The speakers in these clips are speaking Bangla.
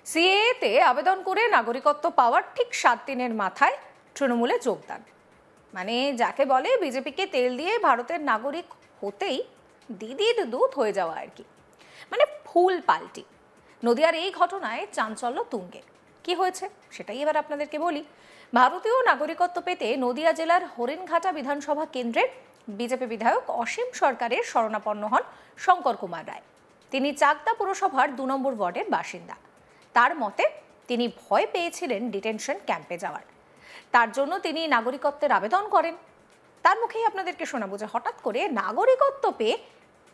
সিএএতে আবেদন করে নাগরিকত্ব পাওয়ার ঠিক 7 দিনের মাথায় তৃণমূলে যোগদান। মানে যাকে বলে বিজেপিকে তেল দিয়ে ভারতের নাগরিক হতেই দিদির দূত হয়ে যাওয়া আর কি। মানে ফুল পাল্টি। নদিয়ার এই ঘটনায় চাঞ্চল্য তুঙ্গে। কি হয়েছে সেটাই এবার আপনাদেরকে বলি। ভারতীয় নাগরিকত্ব পেতে নদিয়া জেলার হরিণঘাটা বিধানসভা কেন্দ্রের বিজেপি বিধায়ক অসীম সরকারের শরণাপন্ন হন শঙ্কর কুমার রায়। তিনি চাকদা পুরসভার 2 নম্বর ওয়ার্ডের বাসিন্দা। তার মতে তিনি ভয় পেয়েছিলেন ডিটেনশন ক্যাম্পে যাওয়ার। তার জন্য তিনি নাগরিকত্বের আবেদন করেন। তার মুখেই আপনাদেরকে শোনাবো যে হঠাৎ করে নাগরিকত্ব পেয়ে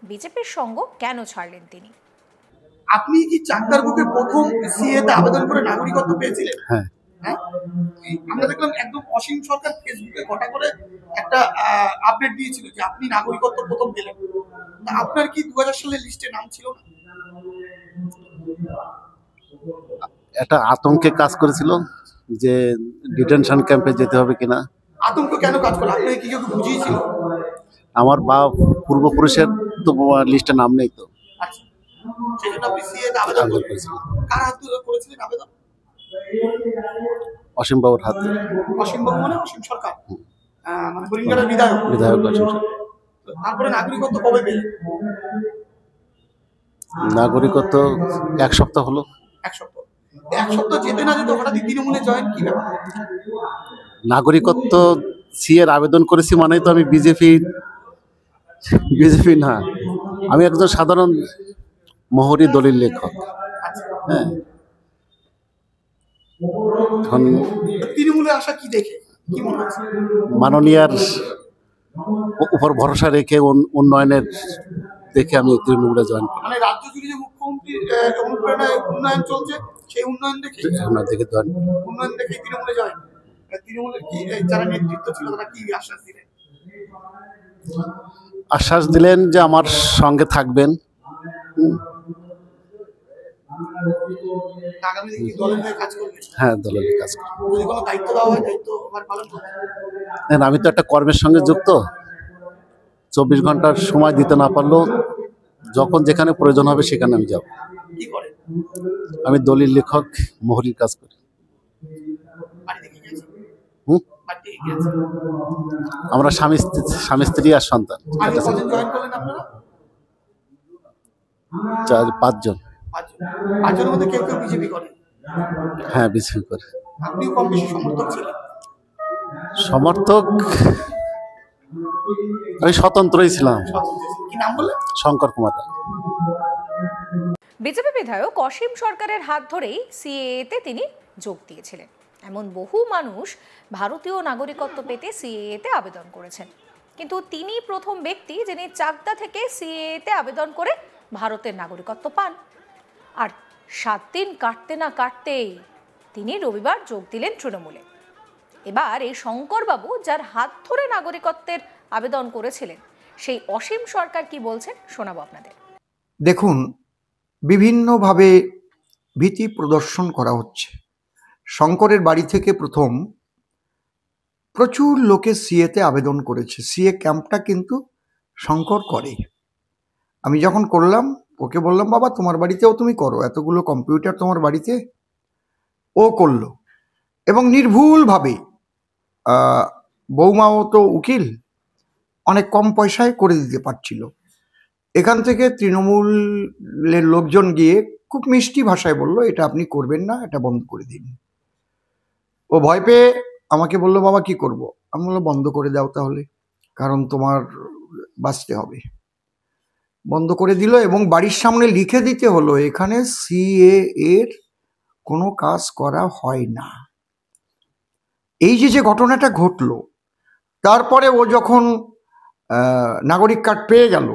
বিজেপির সঙ্গ কেন ছাড়লেন তিনি। আপনি কি চাকদার বুকে প্রথম সিএতে আবেদন করে নাগরিকত্ব পেয়েছিলেন? হ্যাঁ। আমরা দেখলাম একদম অসীম সরকার ফেসবুকে ঘটা করে একটা আপডেট দিয়েছিল যে আপনি নাগরিকত্ব প্রথম পেলেন। আপনার কি 2000 সালের লিস্টে নাম ছিল না? একটা আতঙ্কে কাজ করেছিল যে ডিটেনশন ক্যাম্পে যেতে হবে কিনা। আতঙ্ক কেন কাজ করলো? আপনাকে কি কেউ বুঝিয়েছিল? আমার পূর্বপুরুষের তো লিস্টে নাম নেই তো। আচ্ছা, সেজন্য আপনি সিএতে আবেদন করেছিলেন। কার হাত ধরে করেছিলেন আবেদন? অসীম বাবুর হাত ধরে। অসীম বাবু মানে অসীম সরকার, মানে হরিণঘাটার বিধায়ক। অসীম সরকার। তারপরে নাগরিকত্ব কবে পেলেন? নাগরিকত্ব 1 সপ্তাহ হলো। 1 সপ্তাহ। 1 সপ্তাহ যেতে না যেতে হঠাৎ তৃণমূলে জয়েন, কি ব্যাপার? নাগরিকত্ব সিএর আবেদন করেছি মানেই তো আমি বিজেপি না, আমি একজন সাধারণ মোহরি দলিল লেখক। হ্যাঁ, তৃণমূলে আসা কি দেখে কি মনে হচ্ছে? মাননীয়ার উপর ভরসা রেখে উন্নয়নের দেখে আমি তৃণমূলে জয়েন করি। মানে রাজ্য জুড়ে যে মুখ্যমন্ত্রীর অনুপ্রেরণায় উন্নয়ন চলছে, সেই উন্নয়ন দেখে উন্নয়ন দেখে তৃণমূলে জয়েন। তৃণমূলের কি যারা নেতৃত্ব ছিল তারা কি আশ্বাস দিলেন? আশ্বাস দিলেন যে আমার সঙ্গে থাকবেন। আগামী দিনে দলের হয়ে কাজ করবেন? হ্যাঁ, দলের কাজ করব। যদি কোনো দায়িত্ব দেওয়া হয় দায়িত্ব আবার পালন করবেন? আমি তো একটা কর্মের সঙ্গে যুক্ত। 24 ঘন্টার সময় দিতে না পারলেও যখন যেখানে প্রয়োজন হবে সেখানে আমি যাব। কি করেন? আমি দলিল লেখক, মোহরির কাজ করি। আমরা স্বামী স্ত্রী আর সন্তান। 5 জন। 5 জনের মধ্যে কেউ কেউ বিজেপি করে? হ্যাঁ, বিজেপি করে। আপনিও কম বেশি সমর্থক ছিলেন? সমর্থক আমি স্বতন্ত্রই ছিলাম। কি নাম বললেন? শঙ্কর কুমার রায়। বিজেপি বিধায়ক অসীম সরকারের হাত ধরেই সিএএতে তিনি যোগ দিয়েছিলেন। এমন বহু মানুষ ভারতীয় নাগরিকত্ব পেতে সিএএতে আবেদন করেছেন, কিন্তু তিনি প্রথম ব্যক্তি যিনি চাকদা থেকে সিএএতে আবেদন করে ভারতের নাগরিকত্ব পান। আর 7 দিন কাটতে না কাটতেই তিনি রবিবার যোগ দিলেন তৃণমূলে। এবার এই শঙ্করবাবু যার হাত ধরে নাগরিকত্বের আবেদন করেছিলেন, সেই অসীম সরকার কি বলছেন শোনাবো আপনাদের। দেখুন, বিভিন্নভাবে ভীতি প্রদর্শন করা হচ্ছে। শঙ্করের বাড়ি থেকে প্রথম প্রচুর লোকে সিএতে আবেদন করেছে। সিএ ক্যাম্পটা কিন্তু শঙ্কর করে। আমি যখন করলাম ওকে বললাম, বাবা তোমার বাড়িতেও তুমি করো, এতগুলো কম্পিউটার তোমার বাড়িতে। ও করলো এবং নির্ভুলভাবে, বৌমাও তো উকিল, অনেক কম পয়সায় করে দিতে পারছিল। এখান থেকে তৃণমূলের লোকজন গিয়ে খুব মিষ্টি ভাষায় বলল, এটা আপনি করবেন না, এটা বন্ধ করে দিন। ও ভয় পেয়ে আমাকে বললো, বাবা কি করব? আমি বললাম, বন্ধ করে দাও তাহলে, কারণ তোমার বাঁচতে হবে। বন্ধ করে দিল এবং বাড়ির সামনে লিখে দিতে হলো, এখানে সিএ এর কোনো কাজ করা হয় না। এই যে ঘটনাটা ঘটলো, তারপরে ও যখন নাগরিক কার্ড পেয়ে গেল,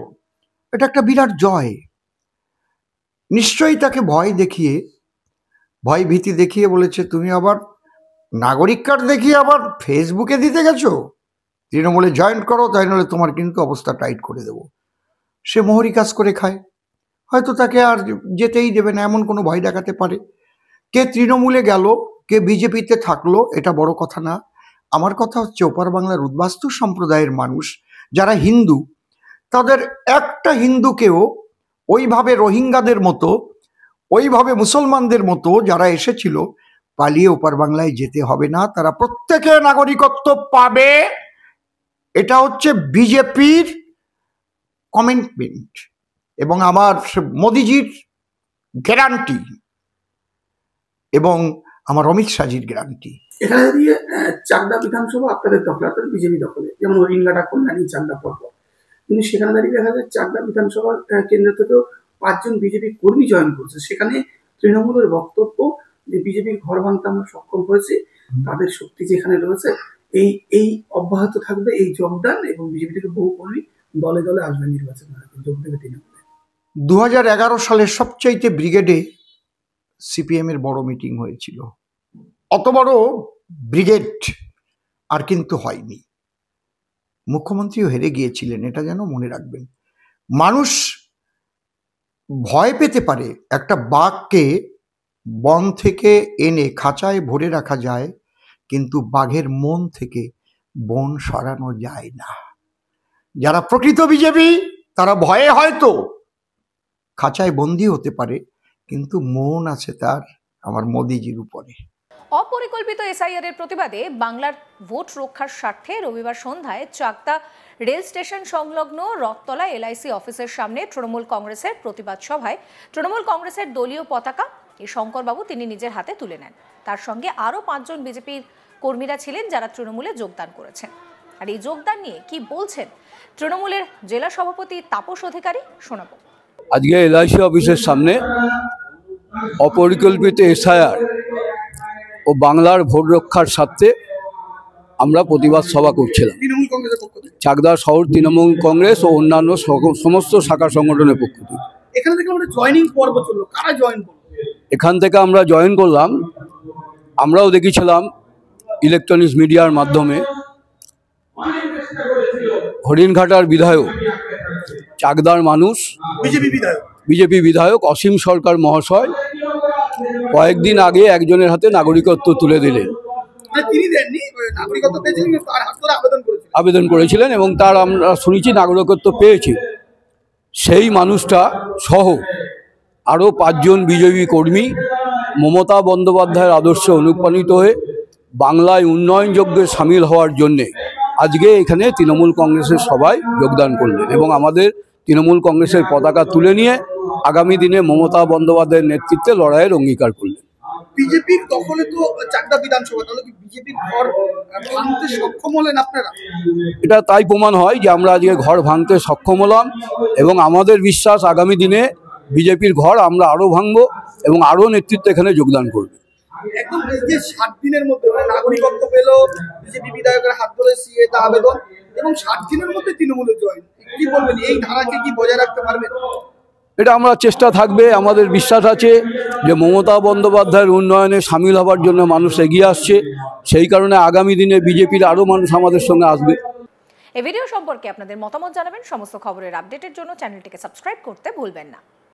এটা একটা বিরাট জয়। নিশ্চয়ই তাকে ভয় ভীতি দেখিয়ে বলেছে, তুমি আবার নাগরিক কার্ড দেখিয়ে আবার ফেসবুকে দিতে গেছো, তৃণমূলে জয়েন করো, তাই নাহলে তোমার কিন্তু অবস্থা টাইট করে দেবো। সে মোহরি কাজ করে খায়, হয়তো তাকে আর যেতেই দেবে না, এমন কোনো ভয় দেখাতে পারে। কে তৃণমূলে গেল, কে বিজেপিতে থাকলো, এটা বড় কথা না। আমার কথা হচ্ছে, ওপার বাংলার উদ্বাস্তু সম্প্রদায়ের মানুষ যারা হিন্দু, তাদের একটা হিন্দুকেও ওইভাবে রোহিঙ্গাদের মতো ওইভাবে মুসলমানদের মতো যারা এসেছিল পালিয়ে ওপার বাংলায় যেতে হবে না, তারা প্রত্যেকে নাগরিকত্ব পাবে। এটা হচ্ছে বিজেপির কমিটমেন্ট এবং আমার মোদিজির গ্যারান্টি এবং আমার অমিত শাহজির গ্যারান্টি। এখানে দিয়ে চাকদা বিধানসভা আপনাদের দখলে, আপনাদের বিজেপি দখলে, যেমন হরিঙ্গাটা কল্যাণী চাকদা পর্ব, কিন্তু সেখানে দাঁড়িয়ে দেখা যায় চাকদা বিধানসভা কেন্দ্র থেকেও 5 জন বিজেপি কর্মী জয়েন করছে। সেখানে তৃণমূলের বক্তব্য যে বিজেপির ঘর ভাঙতে আমরা সক্ষম হয়েছি, তাদের শক্তি যেখানে রয়েছে এই অব্যাহত থাকবে এই যোগদান, এবং বিজেপি থেকে বহু কর্মী দলে দলে আসবে নির্বাচনে যোগ দেবে তৃণমূলে। 2011 সালের সবচাইতে ব্রিগেডে সিপিএম এর বড় মিটিং হয়েছিল। অত বড় ব্রিগেড আর কিন্তু হয়নি। মুখ্যমন্ত্রীও হেরে গিয়েছিলেন, এটা যেন মনে রাখবেন। মানুষ ভয় পেতে পারে, একটা বাঘকে বন থেকে এনে খাঁচায় ভরে রাখা যায়, কিন্তু বাঘের মন থেকে বন সরানো যায় না। যারা প্রকৃত বিজেপি তারা ভয়ে হয়তো খাঁচায় বন্দী হতে পারে, কিন্তু মন আছে তার আমার মোদিজির উপরে। অপরিকল্পিত এসআইআর এর প্রতিবাদে বাংলার ভোট রক্ষার স্বার্থে রবিবার সন্ধ্যায় চাকদা রেল স্টেশন সংলগ্ন রথতলা এলআইসি অফিসের সামনে তৃণমূল কংগ্রেসের প্রতিবাদ সভায় তৃণমূল কংগ্রেসের দলীয় পতাকা শঙ্করবাবু তিনি নিজের হাতে তুলে নেন। তার সঙ্গে আরও 5 জন বিজেপির কর্মীরা ছিলেন যারা তৃণমূলে যোগদান করেছেন। আর এই যোগদান নিয়ে কি বলছেন তৃণমূলের জেলা সভাপতি তাপস অধিকারী, শোনাবো। আজকে এলআইসি অফিসের সামনে অপরিকল্পিত এসআইআর ও বাংলার ভোট রক্ষার স্বার্থে আমরা প্রতিবাদ সভা করছিলাম। তৃণমূল কংগ্রেসের পক্ষ থেকে, চাকদা শহর তৃণমূল কংগ্রেস ও অন্যান্য সমস্ত শাখা সংগঠনের পক্ষ থেকে। এখানে থেকে আমাদের জয়েনিং পর্ব চললো, কারা জয়েন করলো? এখান থেকে আমরা জয়েন করলাম, আমরাও দেখেছিলাম ইলেকট্রনিক্স মিডিয়ার মাধ্যমে। হরিণঘাটার বিধায়ক, চাকদার মানুষ, বিজেপি বিধায়ক অসীম সরকার মহাশয় কয়েকদিন আগে একজনের হাতে নাগরিকত্ব তুলে দিলেন, আবেদন করেছিলেন এবং তার আমরা শুনেছি নাগরিকত্ব পেয়েছি। সেই মানুষটা সহ আরও 5 জন বিজেপি কর্মী মমতা বন্দ্যোপাধ্যায়ের আদর্শে অনুপ্রাণিত হয়ে বাংলায় উন্নয়ন যজ্ঞে সামিল হওয়ার জন্যে আজকে এখানে তৃণমূল কংগ্রেসের সভায় যোগদান করলেন এবং আমাদের তৃণমূল কংগ্রেসের পতাকা তুলে নিয়ে আগামী দিনে মমতা বন্দ্যোপাধ্যায়ের নেতৃত্বে লড়াইয়ের অঙ্গীকার করলেন। বিজেপির দখলে তো চাকদা বিধানসভা, তাহলে কি বিজেপির ঘর ভাঙতে সক্ষম হলেন আপনারা? এটা তাই প্রমাণ হয় যে আমরা আজকে ঘর ভাঙতে সক্ষম হলাম এবং আমাদের বিশ্বাস আগামী দিনে বিজেপির ঘর আমরা আরও ভাঙবো এবং আরও নেতৃত্ব এখানে যোগদান করবে। একদম যে 7 দিনের মধ্যে নাগরিকত্ব পেল, বিজেপি বিধায়কের হাত ধরে সিএ তা আবেদন, এবং 7 দিনের মধ্যে তৃণমূলে জয়েন, কি বলবেন এই ধারাকে কি বজায় রাখতে পারবেন? এটা আমরা চেষ্টা থাকবে, আমাদের বিশ্বাস আছে যে মমতা বন্দ্যোপাধ্যায়ের উন্নয়নে সামিল হওয়ার জন্য মানুষ এগিয়ে আসছে, সেই কারণে আগামী দিনে বিজেপির আরও মানুষ আমাদের সঙ্গে আসবে। এই ভিডিও সম্পর্কে আপনাদের মতামত জানাবেন। সমস্ত খবরের আপডেটের জন্য চ্যানেলটিকে সাবস্ক্রাইব করতে ভুলবেন না।